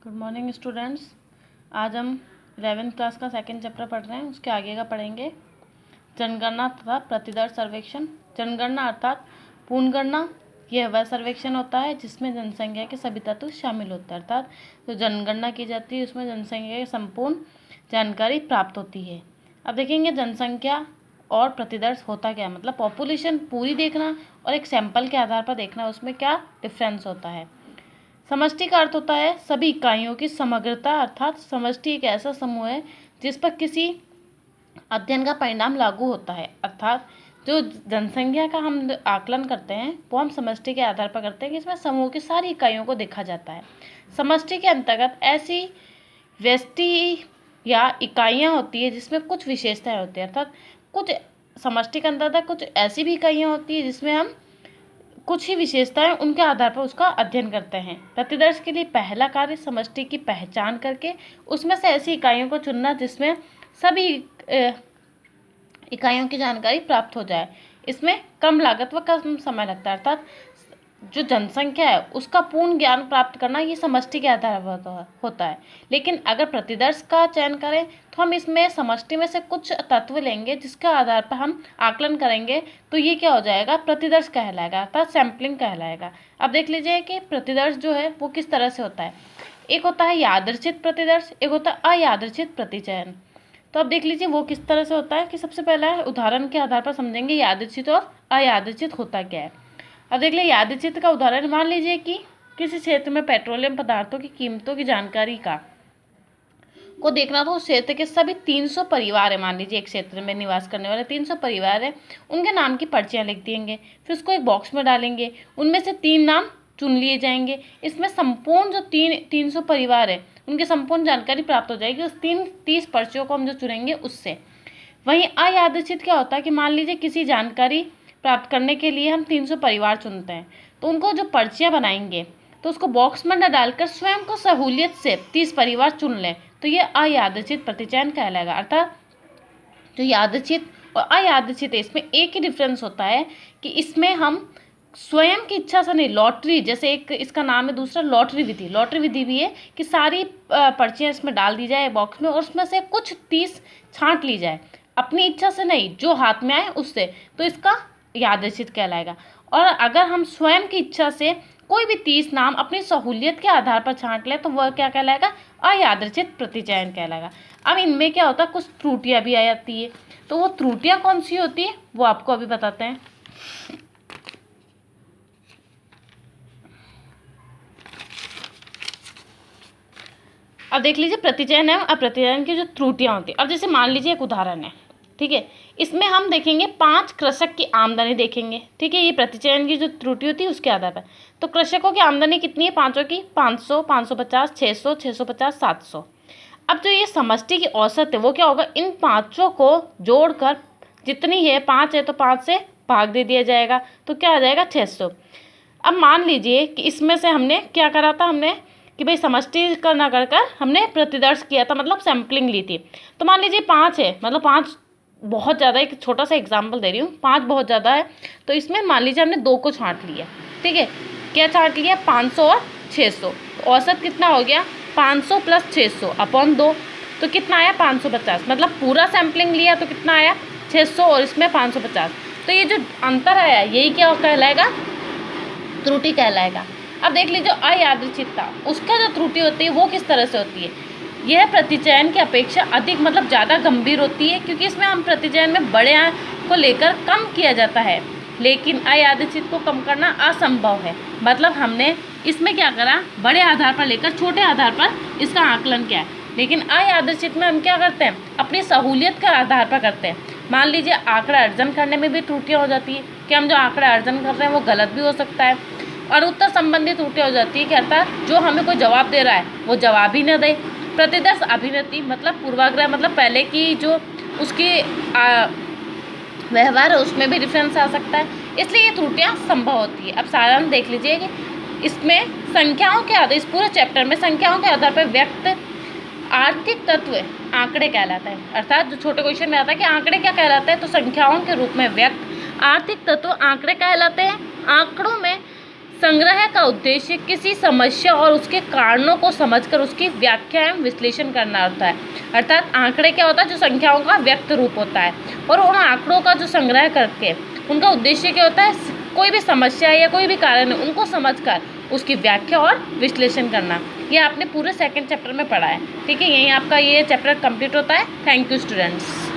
Good morning students. आज हम 11th class का सेकंड चैप्टर पढ़ रहे हैं। उसके आगे का पढ़ेंगे जनगणना तथा प्रतिदर्श सर्वेक्षण। जनगणना अर्थात पूर्णगणना यह वह सर्वेक्षण होता है जिसमें जनसंख्या के सभी तत्व शामिल होते हैं। अर्थात जो जनगणना की जाती है उसमें जनसंख्या की संपूर्ण जानकारी प्राप्त होती है। अब देखेंगे जनसंख्या और प्रतिदर्श होता क्या है, मतलब पॉपुलेशन पूरी देखना और एक सैंपल के आधार पर देखना, उसमें क्या डिफरेंस होता है। समष्टि का अर्थ होता है सभी इकाइयों की समग्रता, अर्थात समष्टि एक ऐसा समूह है जिस पर किसी अध्ययन का परिणाम लागू होता है। अर्थात जो जनसंख्या का हम आकलन करते हैं वो हम समष्टि के आधार पर करते हैं कि इसमें समूह की सारी इकाइयों को देखा जाता है। समष्टि के अंतर्गत ऐसी व्यष्टि या इकाइयाँ होती है जिसमें कुछ विशेषताएं होती है। अर्थात कुछ समष्टि के अंतर्गत कुछ ऐसी भी इकाइयाँ होती है जिसमें हम कुछ ही विशेषताएं उनके आधार पर उसका अध्ययन करते हैं। प्रतिदर्श के लिए पहला कार्य समष्टि की पहचान करके उसमें से ऐसी इकाइयों को चुनना जिसमें सभी इकाइयों की जानकारी प्राप्त हो जाए। इसमें कम लागत व कम समय लगता है। अर्थात जो जनसंख्या है उसका पूर्ण ज्ञान प्राप्त करना ये समष्टि के आधार पर होता है। लेकिन अगर प्रतिदर्श का चयन करें तो हम इसमें समष्टि में से कुछ तत्व लेंगे जिसके आधार पर हम आकलन करेंगे, तो ये क्या हो जाएगा, प्रतिदर्श कहलाएगा, अर्थात सैंपलिंग कहलाएगा। अब देख लीजिए कि प्रतिदर्श जो है वो किस तरह से होता है। एक होता है यादृच्छिक प्रतिदर्श, एक होता है अयादृच्छिक प्रतिचयन। तो अब देख लीजिए वो किस तरह से होता है कि सबसे पहला उदाहरण के आधार पर समझेंगे यादृच्छिक और अयादृच्छिक होता क्या है। अब देख लीजिए यादृच्छिक का उदाहरण, मान लीजिए कि किसी क्षेत्र में पेट्रोलियम पदार्थों की कीमतों की जानकारी को देखना, तो उस क्षेत्र के सभी 300 परिवार है, मान लीजिए एक क्षेत्र में निवास करने वाले 300 परिवार है, उनके नाम की पर्चियां लिख देंगे, फिर उसको एक बॉक्स में डालेंगे, उनमें से 3 नाम चुन लिए जाएंगे। इसमें संपूर्ण जो 300 परिवार है उनकी संपूर्ण जानकारी प्राप्त हो जाएगी उस 30 पर्चियों को हम जो चुनेंगे उससे। वहीं अयादृच्छिक क्या होता है कि मान लीजिए किसी जानकारी प्राप्त करने के लिए हम 300 परिवार चुनते हैं, तो उनको जो पर्चियां बनाएंगे तो उसको बॉक्स में न डालकर स्वयं को सहूलियत से 30 परिवार चुन लें, तो ये अयादृच्छिक प्रतिचयन कहलाएगा। अर्थात जो यादृच्छिक और अयादृच्छिक है इसमें एक ही डिफरेंस होता है कि इसमें हम स्वयं की इच्छा से नहीं, लॉटरी जैसे एक इसका नाम है, दूसरा लॉटरी विधि। लॉटरी विधि भी है कि सारी पर्चियाँ इसमें डाल दी जाए बॉक्स में और उसमें से कुछ 30 छांट ली जाए, अपनी इच्छा से नहीं, जो हाथ में आए उससे, तो इसका यादृच्छिक कहलाएगा। और अगर हम स्वयं की इच्छा से कोई भी 30 नाम अपनी सहूलियत के आधार पर छांट ले तो वह क्या कहलाएगा, अयादृच्छिक प्रतिचयन कहलाएगा। अब इनमें क्या होता है, कुछ त्रुटियां भी आ जाती है, तो वो त्रुटियां कौन सी होती है वो आपको अभी बताते हैं। अब देख लीजिए प्रतिचयन है और प्रतिचयन की जो त्रुटियां होती है। अब जैसे मान लीजिए एक उदाहरण है, ठीक है, इसमें हम देखेंगे 5 कृषक की आमदनी देखेंगे, ठीक है, ये प्रतिचयन की जो त्रुटि होती है उसके आधार पर। तो कृषकों की आमदनी कितनी है, पांचों की 500, 550, 600, 650, 700। अब जो ये समष्टि की औसत है वो क्या होगा, इन पांचों को जोड़कर जितनी है 5 है तो 5 से भाग दे दिया जाएगा, तो क्या आ जाएगा 600। अब मान लीजिए कि इसमें से हमने क्या करा था, हमने कि भाई समष्टि करना कर हमने प्रतिदर्श किया था, मतलब सैम्पलिंग ली थी। तो मान लीजिए 5 है, मतलब 5 बहुत ज़्यादा, एक छोटा सा एग्जाम्पल दे रही हूँ, 5 बहुत ज़्यादा है, तो इसमें मान लीजिए हमने 2 को छांट लिया, ठीक है, क्या छांट लिया, 500 और 600। तो औसत कितना हो गया, 500 प्लस 600 अपॉन 2, तो कितना आया 550। मतलब पूरा सैम्पलिंग लिया तो कितना आया 600 और इसमें 550। तो ये जो अंतर आया यही क्या कहलाएगा, त्रुटि कहलाएगा। अब देख लीजिए अयादृच्छिकता, उसका जो त्रुटि होती है वो किस तरह से होती है, यह प्रतिचयन की अपेक्षा अधिक, मतलब ज़्यादा गंभीर होती है, क्योंकि इसमें हम प्रतिचयन में बड़े अंक को लेकर कम किया जाता है, लेकिन अयादृच्छिक को कम करना असंभव है। मतलब हमने इसमें क्या करा, बड़े आधार पर लेकर छोटे आधार पर इसका आकलन किया है, लेकिन अयादृच्छिक में हम क्या करते हैं, अपनी सहूलियत के आधार पर करते हैं। मान लीजिए आंकड़ा अर्जन करने में भी त्रुटियाँ हो जाती है कि हम जो आंकड़ा अर्जन कर रहे हैं वो गलत भी हो सकता है, और उत्तर संबंधी त्रुटियाँ हो जाती है कि अर्थात जो हमें कोई जवाब दे रहा है वो जवाब ही न दे। प्रतिदर्श अभिनति मतलब पूर्वाग्रह, मतलब पहले की जो उसकी व्यवहार है उसमें भी डिफरेंस आ सकता है, इसलिए ये त्रुटियाँ संभव होती है। अब सारांश देख लीजिए कि इसमें संख्याओं के आधार, इस पूरे चैप्टर में संख्याओं के आधार पर व्यक्त आर्थिक तत्व आंकड़े कहलाता है। अर्थात जो छोटे क्वेश्चन में आता है कि आंकड़े क्या कहलाते हैं, तो संख्याओं के रूप में व्यक्त आर्थिक तत्व आंकड़े कहलाते हैं। आंकड़ों में संग्रह का उद्देश्य किसी समस्या और उसके कारणों को समझकर उसकी व्याख्या एवं विश्लेषण करना होता है। अर्थात आंकड़े क्या होता है, जो संख्याओं का व्यक्त रूप होता है, और उन आंकड़ों का जो संग्रह करके उनका उद्देश्य क्या होता है, कोई भी समस्या या कोई भी कारण है उनको समझकर उसकी व्याख्या और विश्लेषण करना। ये आपने पूरे सेकंड चैप्टर में पढ़ा है। ठीक है, यहीं आपका ये चैप्टर कंप्लीट होता है। Thank you students.